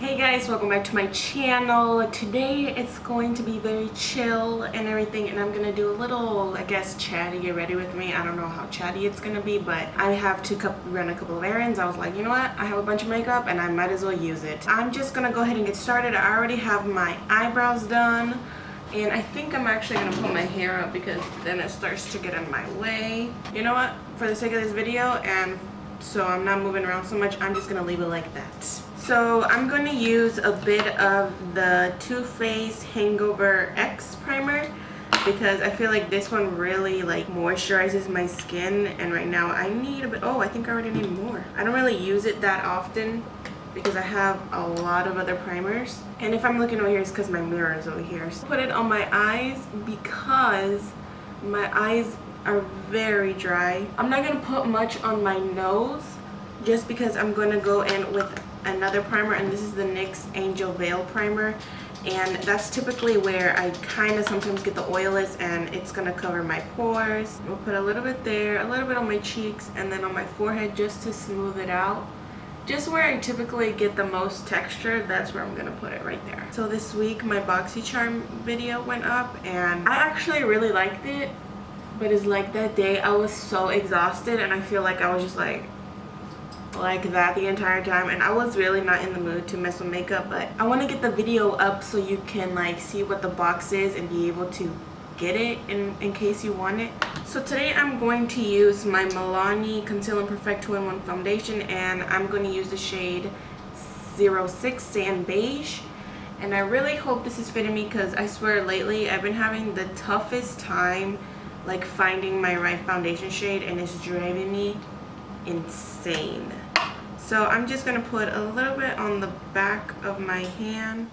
Hey guys, welcome back to my channel. Today it's going to be very chill and everything, and I'm gonna do a little, I guess, chatty get ready with me. I don't know how chatty it's gonna be, but I have to run a couple of errands. I was like, you know what, I have a bunch of makeup and I might as well use it. I'm just gonna go ahead and get started. I already have my eyebrows done, and I think I'm actually gonna put my hair up because then it starts to get in my way. You know what, for the sake of this video and so I'm not moving around so much, I'm just gonna leave it like that. So I'm going to use a bit of the Too Faced HangeverX primer because I feel like this one really like moisturizes my skin, and right now I need a bit. Oh, I think I already need more. I don't really use it that often because I have a lot of other primers, and if I'm looking over here it's because my mirror is over here. So put it on my eyes because my eyes are very dry. I'm not going to put much on my nose just because I'm going to go in with another primer, and this is the NYX Angel Veil primer, and that's typically where I kind of sometimes get the oilless, and it's gonna cover my pores. We'll put a little bit there, a little bit on my cheeks, and then on my forehead just to smooth it out. Just where I typically get the most texture, that's where I'm gonna put it, right there. So this week my BoxyCharm video went up and I actually really liked it, but it's like that day I was so exhausted and I feel like I was just like that the entire time, and I was really not in the mood to mess with makeup. But I want to get the video up so you can like see what the box is and be able to get it in case you want it. So today I'm going to use my Milani Conceal and Perfect 2-in-1 foundation, and I'm going to use the shade 06 Sand Beige, and I really hope this is fitting me because I swear lately I've been having the toughest time like finding my right foundation shade, and it's driving me insane. So I'm just gonna put a little bit on the back of my hand.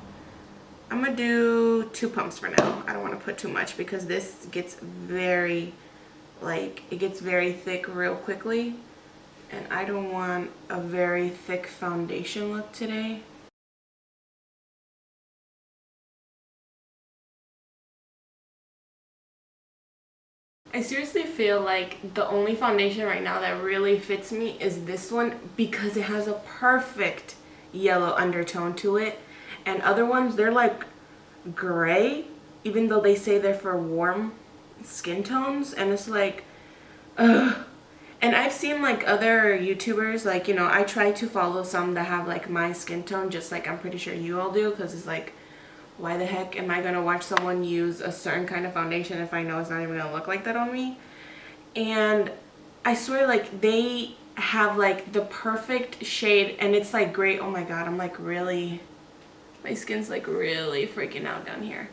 I'm gonna do 2 pumps for now. I don't want to put too much because this gets very it gets very thick real quickly, and I don't want a very thick foundation look today. I seriously feel like the only foundation right now that really fits me is this one because it has a perfect yellow undertone to it, and other ones, they're like gray even though they say they're for warm skin tones, and it's like ugh. And I've seen like other YouTubers, like, you know, I try to follow some that have like my skin tone, just like I'm pretty sure you all do, because it's like, why the heck am I gonna watch someone use a certain kind of foundation if I know it's not even gonna look like that on me? And I swear, like, they have like the perfect shade and it's like great. Oh my god, I'm like really, my skin's like really freaking out down here,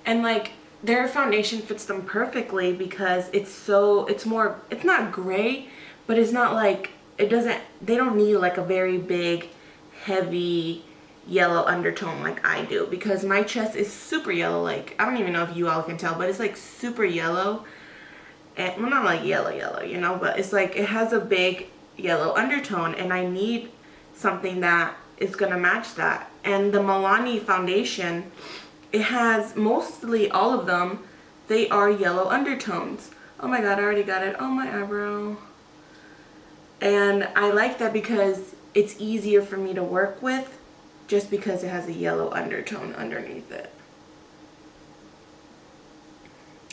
and like their foundation fits them perfectly because it's more, it's not gray, but it's not like, they don't need like a very big heavy yellow undertone like I do, because my chest is super yellow. Like, I don't even know if you all can tell, but it's like super yellow, and well, not like yellow, you know, but it's like it has a big yellow undertone, and I need something that is gonna match that. And the Milani foundation, it has mostly all of them, they are yellow undertones. Oh my god, I already got it on my eyebrow, and I like that because it's easier for me to work with just because it has a yellow undertone underneath it.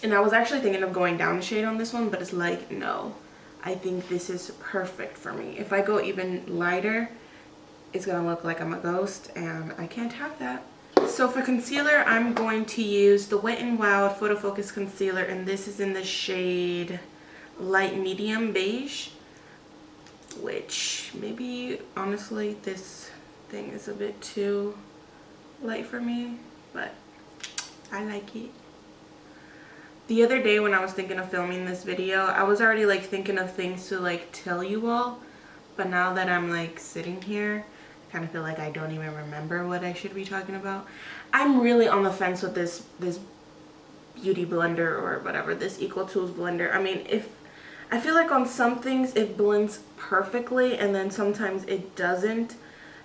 And I was actually thinking of going down a shade on this one, but it's like, no, I think this is perfect for me. If I go even lighter, it's gonna look like I'm a ghost, and I can't have that. So for concealer, I'm going to use the Wet n Wild Photofocus concealer, and this is in the shade light medium beige, which maybe honestly this thing is a bit too light for me, but I like it. The other day when I was thinking of filming this video, I was already like thinking of things to like tell you all, but now that I'm like sitting here, I kind of feel like I don't even remember what I should be talking about. I'm really on the fence with this beauty blender or whatever, this Equal Tools blender. I mean, I feel like on some things it blends perfectly and then sometimes it doesn't.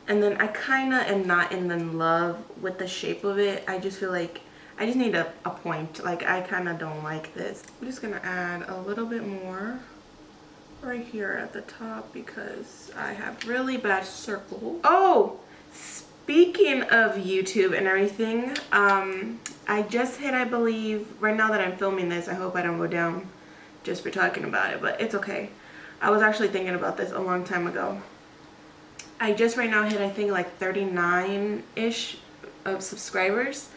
And then I kind of am not in love with the shape of it. I just feel like I just need a point. Like, I kind of don't like this. I'm just going to add a little bit more right here at the top because I have really bad circles. Oh, speaking of YouTube and everything, I just hit, I believe, right now that I'm filming this, I hope I don't go down just for talking about it, but it's okay. I was actually thinking about this a long time ago. I just right now hit, I think, like 39-ish of subscribers.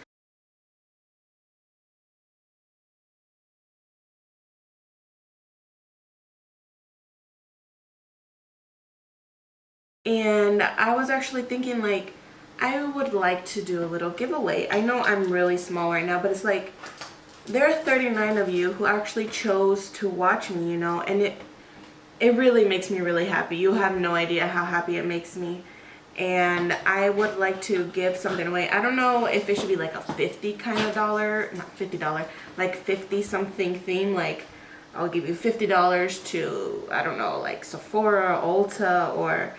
And I was actually thinking, like, I would like to do a little giveaway. I know I'm really small right now, but it's like there are 39 of you who actually chose to watch me, you know, and it really makes me really happy. You have no idea how happy it makes me. And I would like to give something away. I don't know if it should be like a 50 kind of dollar, not $50, like 50 something theme, like I'll give you $50 to, I don't know, like Sephora, Ulta, or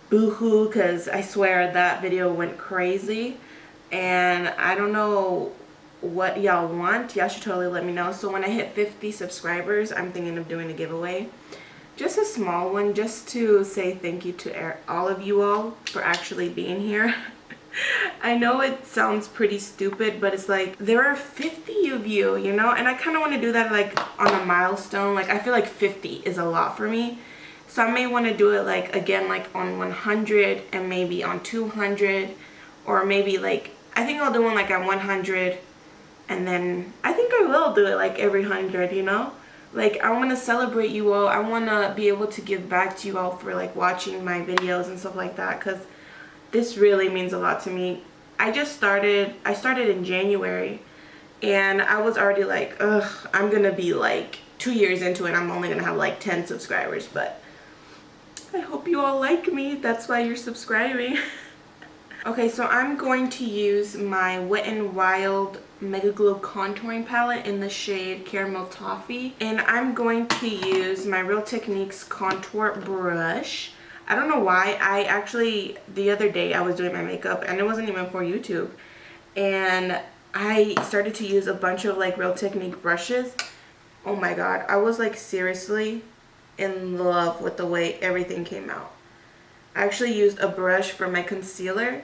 Boohoo, because I swear that video went crazy. And I don't know what y'all want. Y'all should totally let me know. So when I hit 50 subscribers, I'm thinking of doing a giveaway. Just a small one, just to say thank you to all of you all for actually being here. I know it sounds pretty stupid, but it's like there are 50 of you, you know, and I kind of want to do that like on a milestone. Like I feel like 50 is a lot for me. So I may want to do it like again like on 100 and maybe on 200, or maybe like I think I'll do one like on 100, and then I think I will do it like every 100, you know? Like I want to celebrate you all. I want to be able to give back to you all for like watching my videos and stuff like that, because this really means a lot to me. I started in January, and I was already like, ugh, I'm gonna be like 2 years into it, I'm only gonna have like 10 subscribers, but I hope you all like me. That's why you're subscribing. Okay, so I'm going to use my Wet n Wild MegaGlo contouring palette in the shade Caramel Toffee, and I'm going to use my Real Techniques contour brush. I don't know why. I actually, the other day I was doing my makeup, and it wasn't even for YouTube, and I started to use a bunch of like Real Technique brushes. Oh my god, I was like seriously in love with the way everything came out. I actually used a brush for my concealer,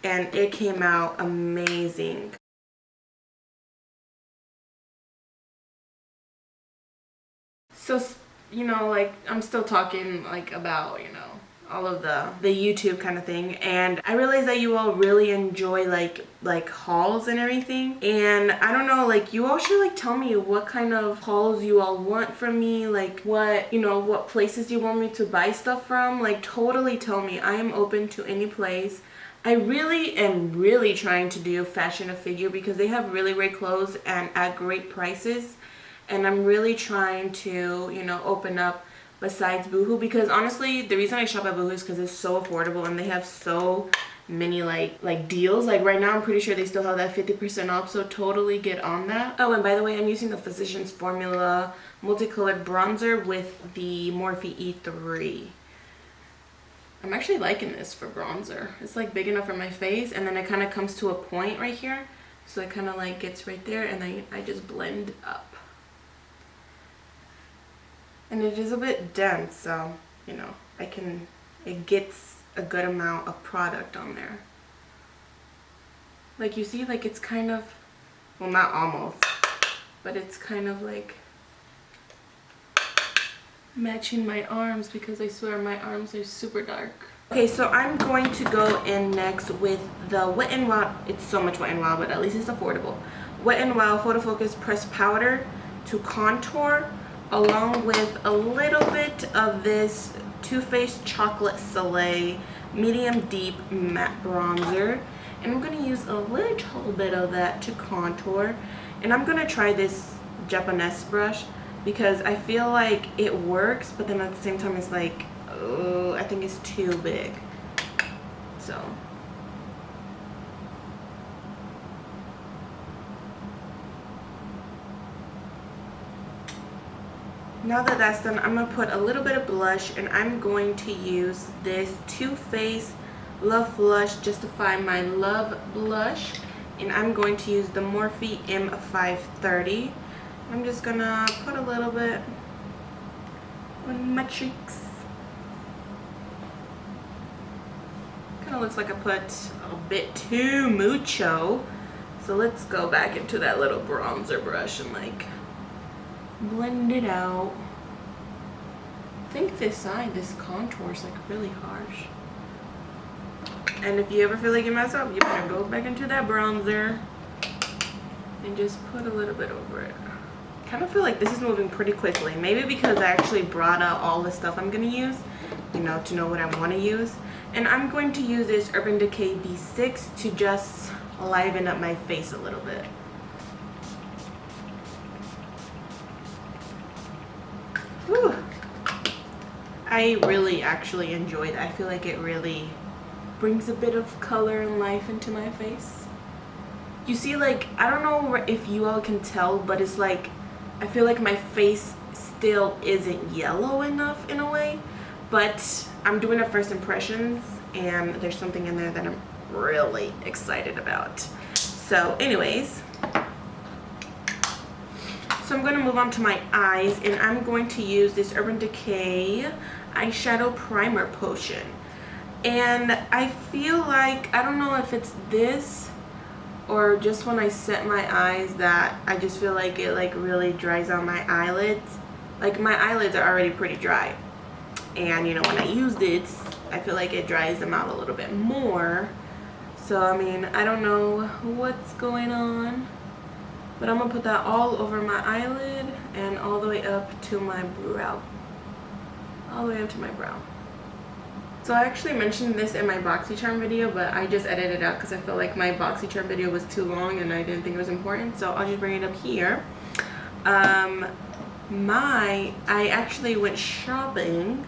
and it came out amazing. So, you know, like I'm still talking like about, you know, all of the YouTube kind of thing, and I realize that you all really enjoy like hauls and everything, and I don't know, like you all should like tell me what kind of hauls you all want from me, like what, you know, what places you want me to buy stuff from. Like totally tell me. I am open to any place. I really am trying to do Fashion a Figure because they have really great clothes and at great prices, and I'm really trying to, you know, open up besides Boohoo, because honestly the reason I shop at Boohoo is because it's so affordable and they have so many like deals. Like right now I'm pretty sure they still have that 50% off, so totally get on that. Oh, and by the way, I'm using the Physicians Formula multicolored bronzer with the Morphe E3. I'm actually liking this for bronzer. It's like big enough for my face, and then it kind of comes to a point right here, so it kind of like gets right there, and then I just blend up. And it is a bit dense, so, you know, it gets a good amount of product on there. Like you see, like it's kind of, well, not almost, but it's kind of like matching my arms, because I swear my arms are super dark. Okay, so I'm going to go in next with the Wet n Wild. It's so much Wet n Wild, but at least it's affordable. Wet n Wild Photofocus pressed powder to contour, along with a little bit of this Too Faced Chocolate Soleil medium deep matte bronzer, and I'm going to use a little bit of that to contour. And I'm going to try this Japanese brush because I feel like it works, but then at the same time it's like, oh, I think it's too big. So now that that's done, I'm going to put a little bit of blush, and I'm going to use this Too Faced Love Blush Justify My Love blush, and I'm going to use the Morphe M530. I'm just going to put a little bit on my cheeks. Kind of looks like I put a bit too mucho. So let's go back into that little bronzer brush and like blend it out. I think this side, this contour is like really harsh. And if you ever feel like you mess up, you better go back into that bronzer and just put a little bit over it. I kind of feel like this is moving pretty quickly. Maybe because I actually brought out all the stuff I'm going to use, you know, to know what I want to use. And I'm going to use this Urban Decay B6 to just liven up my face a little bit. Whew. I really actually enjoy that. I feel like it really brings a bit of color and life into my face. You see, like, I don't know if you all can tell, but it's like I feel like my face still isn't yellow enough in a way, but I'm doing a first impressions and there's something in there that I'm really excited about. So anyways, so I'm going to move on to my eyes, and I'm going to use this Urban Decay eyeshadow primer potion. And I feel like, I don't know if it's this or just when I set my eyes, that I just feel like it like really dries out my eyelids. Like my eyelids are already pretty dry, and you know, when I use this, I feel like it dries them out a little bit more. So I mean, I don't know what's going on, but I'm gonna put that all over my eyelid and all the way up to my brow. All the way up to my brow. So I actually mentioned this in my BoxyCharm video, but I just edited it out because I felt like my BoxyCharm video was too long and I didn't think it was important. So I'll just bring it up here. I actually went shopping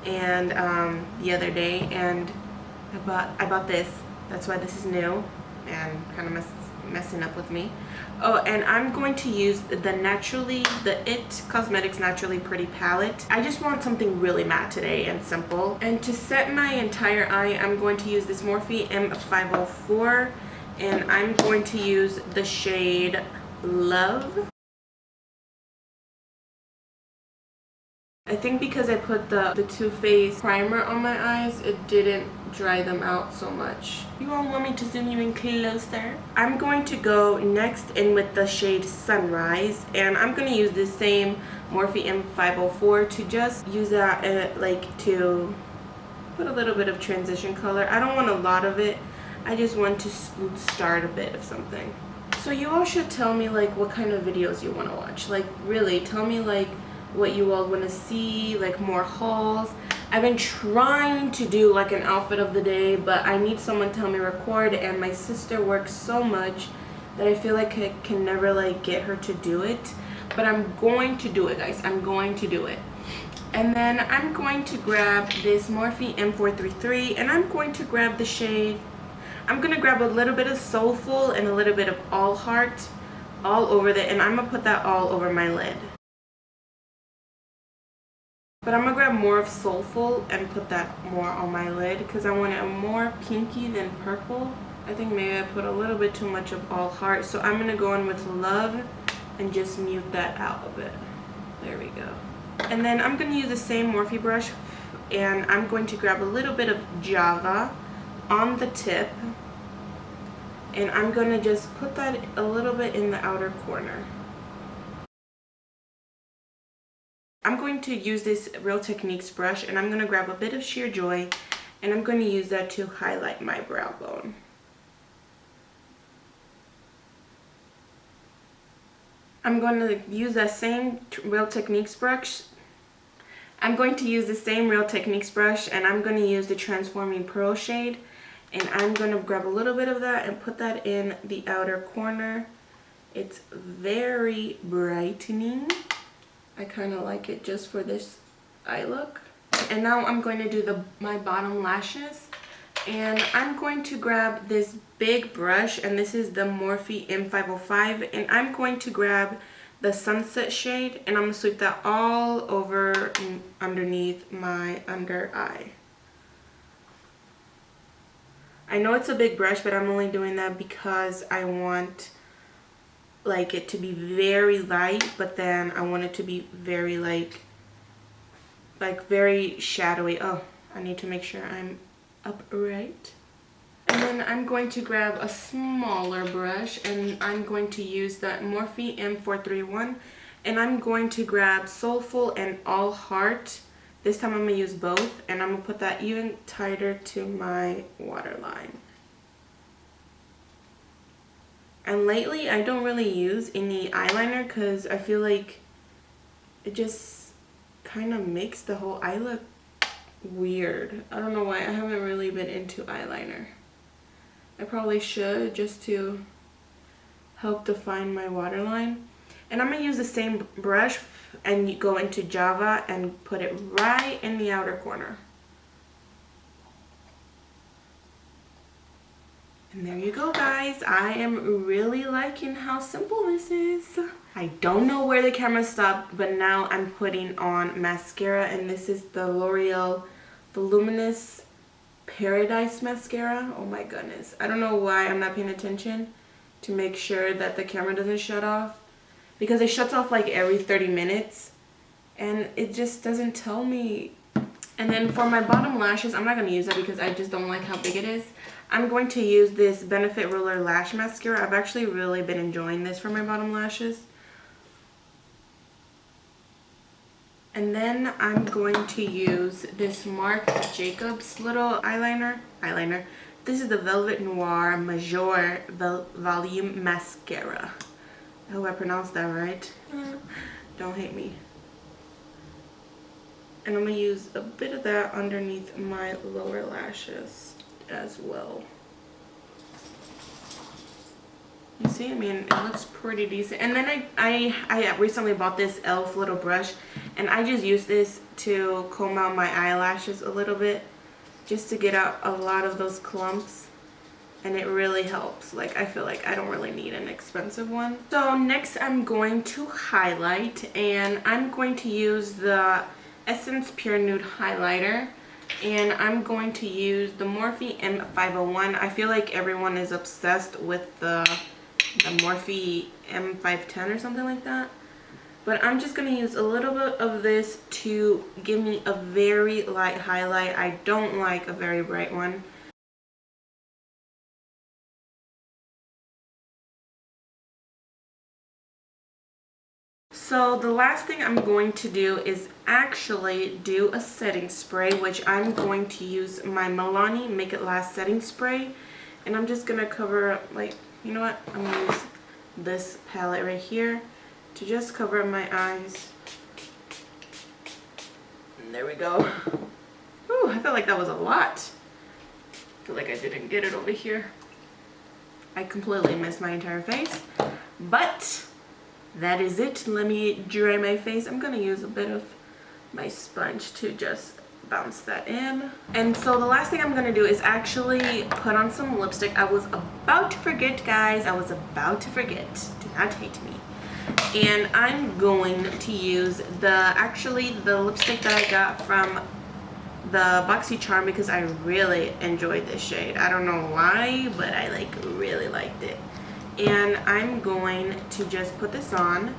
and the other day, and I bought this. That's why this is new and kind of messing up with me. Oh, and I'm going to use the It Cosmetics Naturally Pretty palette. I just want something really matte today and simple. And to set my entire eye, I'm going to use this Morphe M504, and I'm going to use the shade Love. I think because I put the Too Faced primer on my eyes, it didn't dry them out so much. You all want me to zoom you in closer? I'm going to go next in with the shade Sunrise, and I'm going to use the same Morphe M504 to just use that like to put a little bit of transition color. I don't want a lot of it. I just want to start a bit of something. So you all should tell me like what kind of videos you want to watch. Like really, tell me like what you all want to see, like more hauls. I've been trying to do like an outfit of the day, but I need someone to help me record, and my sister works so much that I feel like I can never like get her to do it. But I'm going to do it, guys. I'm going to do it. And then I'm going to grab this Morphe M433, and I'm going to grab the shade, I'm going to grab a little bit of Soulful and a little bit of All Heart all over that, and I'm going to put that all over my lid. But I'm going to grab more of Soulful and put that more on my lid because I want it more pinky than purple. I think maybe I put a little bit too much of All Heart. So I'm going to go in with Love and just mute that out a bit. There we go. And then I'm going to use the same Morphe brush, and I'm going to grab a little bit of Java on the tip. And I'm going to just put that a little bit in the outer corner. I'm going to use this Real Techniques brush, and I'm going to grab a bit of Sheer Joy, and I'm going to use that to highlight my brow bone. I'm going to use that same Real Techniques brush. I'm going to use the same Real Techniques brush, and I'm going to use the Transforming Pearl shade, and I'm going to grab a little bit of that and put that in the outer corner. It's very brightening. I kind of like it just for this eye look. And now I'm going to do my bottom lashes, and I'm going to grab this big brush, and this is the Morphe M505, and I'm going to grab the Sunset shade, and I'm going to sweep that all over underneath my under eye. I know it's a big brush, but I'm only doing that because I want like it to be very light, but then I want it to be very like very shadowy. Oh, I need to make sure I'm upright. then I'm going to grab a smaller brush, and I'm going to use the Morphe M431, and I'm going to grab Soulful and All Heart. This time I'm going to use both, and I'm going to put that even tighter to my waterline. And lately I don't really use any eyeliner because I feel like it just kind of makes the whole eye look weird. I don't know why. I haven't really been into eyeliner. I probably should, just to help define my waterline. And I'm going to use the same brush and go into Java and put it right in the outer corner. And there you go, guys. I am really liking how simple this is. I don't know where the camera stopped, but now I'm putting on mascara, and this is the L'Oreal Voluminous Paradise Mascara. Oh my goodness. I don't know why I'm not paying attention to make sure that the camera doesn't shut off, because it shuts off like every 30 minutes and it just doesn't tell me. And then for my bottom lashes, I'm not going to use that because I just don't like how big it is. I'm going to use this Benefit Roller Lash Mascara. I've actually really been enjoying this for my bottom lashes. And then I'm going to use this Marc Jacobs little eyeliner. This is the Velvet Noir Major Volume Mascara. I hope I pronounced that right. Don't hate me. And I'm going to use a bit of that underneath my lower lashes as well. You see, I mean, it looks pretty decent. And then I recently bought this e.l.f. little brush, and I just use this to comb out my eyelashes a little bit, just to get out a lot of those clumps. And it really helps. Like, I feel like I don't really need an expensive one. So next I'm going to highlight, and I'm going to use the Essence Pure Nude highlighter, and I'm going to use the Morphe M501. I feel like everyone is obsessed with the Morphe M510 or something like that, but I'm just going to use a little bit of this to give me a very light highlight. I don't like a very bright one. So the last thing I'm going to do is actually do a setting spray, which I'm going to use my Milani Make It Last setting spray. And I'm just going to cover up, like, you know what? I'm going to use this palette right here to just cover my eyes. And there we go. Ooh, I felt like that was a lot. I feel like I didn't get it over here. I completely missed my entire face. But that is it. Let me dry my face. I'm going to use a bit of my sponge to just bounce that in. And so the last thing I'm going to do is actually put on some lipstick. I was about to forget, guys. I was about to forget. Do not hate me. And I'm going to use the lipstick that I got from the BoxyCharm, because I really enjoyed this shade. I don't know why, but I really liked it. And I'm going to just put this on.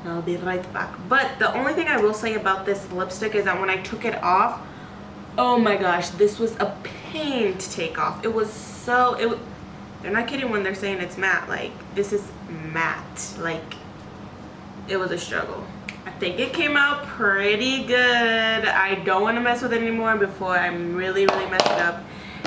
I'll be right back. But the only thing I will say about this lipstick is that when I took it off, oh my gosh, this was a pain to take off. It was so, they're not kidding when they're saying it's matte. Like, this is matte. Like, it was a struggle. I think it came out pretty good. I don't want to mess with it anymore before I really mess it up.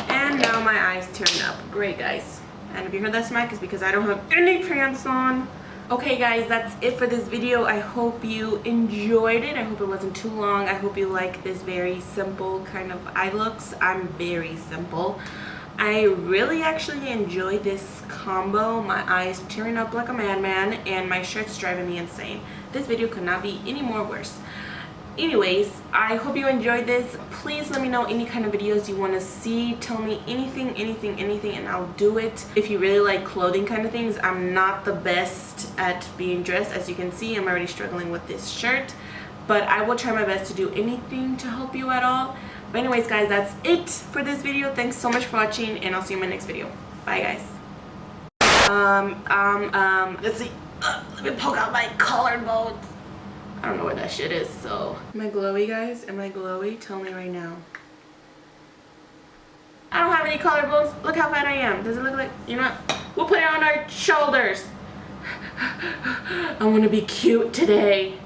And now my eyes turned up. Great, guys. And if you heard that smack, it's because I don't have any pants on. Okay, guys, that's it for this video. I hope you enjoyed it. I hope it wasn't too long. I hope you like this very simple kind of eye looks. I'm very simple. I really actually enjoyed this combo. My eyes tearing up like a madman, and my shirt's driving me insane. This video could not be any more worse. Anyways, I hope you enjoyed this. Please let me know any kind of videos you want to see. Tell me anything, and I'll do it. If you really like clothing kind of things, I'm not the best at being dressed. As you can see, I'm already struggling with this shirt, but I will try my best to do anything to help you at all. But anyways, guys, that's it for this video. Thanks so much for watching, and I'll see you in my next video. Bye, guys. Let's see. Let me poke out my collarbone. I don't know where that shit is, so. Am I glowy, guys? Am I glowy? Tell me right now. I don't have any collarbones. Look how fat I am. Does it look like, you know what? We'll put it on our shoulders. I want to be cute today.